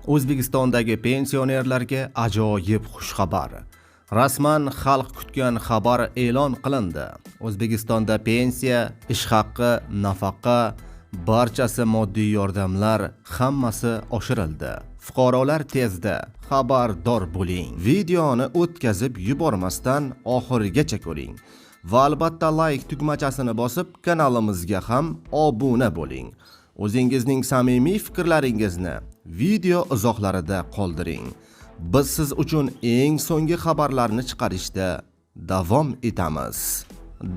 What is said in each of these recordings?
O'zbekistondagi pensionerlarga ajoyib xushxabar. Rasman xalq kutgan xabar e'lon qilindi. O'zbekistonda pensiya, ish haqqi, nafaqa, barchasi moddiy yordamlar hammasi oshirildi. Fuqarolar tezda xabardor bo'ling. Videoni o'tkazib yubormasdan oxirigacha ko'ring. Va albatta like tugmachasini bosib kanalimizga ham obuna bo'ling. O'zingizning samimiy fikrlaringizni video izohlarida qoldiring. Biz siz uchun eng so'nggi xabarlarni chiqarishda davom etamiz.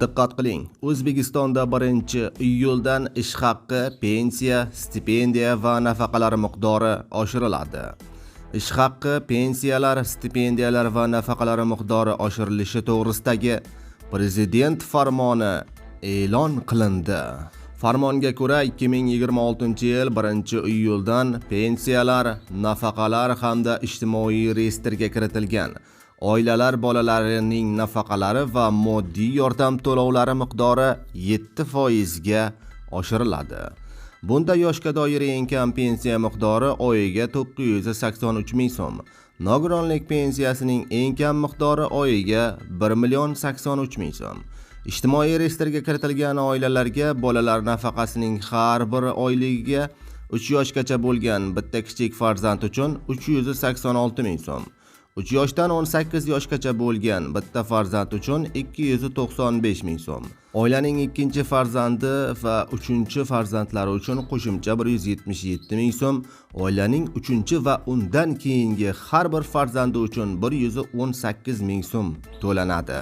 Diqqat qiling, O'zbekistonda 1-iyuldan ish haqqi, pensiya, stipendiya va nafaqalar miqdori oshiriladi. Ish haqqi, pensiyalar, stipendiyalar va nafaqalar miqdori oshirilishi to'g'risidagi Prezident farmoni e'lon qilindi. Farmonga ko'ra 2026-yil 1-iyuldan pensiyalar, nafaqalar hamda ijtimoiy reyestrga kiritilgan oilalar bolalarining nafaqalari va moddiy yordam to'lovlari miqdori 7% ga oshiriladi. Bunda yoshga doir eng kam pensiya miqdori oyiga 983 ming so'm, nogironlik pensiyasining eng kam miqdori oyiga 1,83 ming so'm. Ijtimoiy reyestrga kiritilgan oilalarga bolalar nafaqasining har bir oyligiga 3 yoshgacha bo'lgan bitta kichik farzand uchun 386 ming so'm, 3 yoshdan 18 yoshgacha bo'lgan bitta farzand uchun 295 ming so'm, oilaning ikkinchi farzandi va uchinchi farzandlari uchun qo'shimcha 177 ming so'm, oilaning uchinchi va undan keyingi har bir farzandi uchun 118 ming so'm to'lanadi.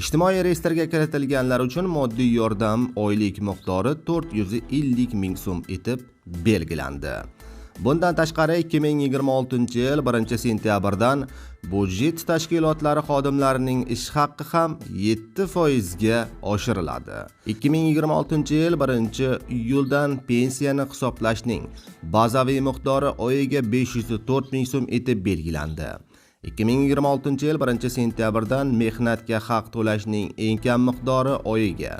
Ijtimoiy reyestrga kiritilganlar uchun moddiy yordam oylik miqdori 450 ming so'm etib belgilandi. Bundan tashqari 2026-yil 1-sentyabrdan budjet tashkilotlari xodimlarining ish haqqi ham 7% ga oshiriladi. 2026-yil 1-iyuldan pensiyani hisoblashning bazaviy miqdori oyiga 504 ming so'm etib belgilandi. 2026-yil 1-sentyabrdan mehnatga haq to'lashning eng kam miqdori oyiga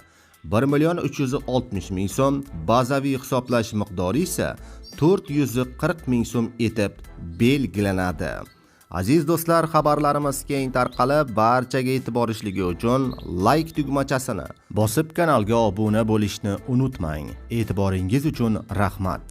1,360 ming so'm, bazaviy hisoblash miqdori esa 440 ming so'm etib belgilanadi. Aziz do'stlar, xabarlarimiz keng tarqalib, barchaga e'tiborishligi uchun like tugmachasini bosib kanalga obuna bo'lishni unutmang. E'tiboringiz uchun rahmat.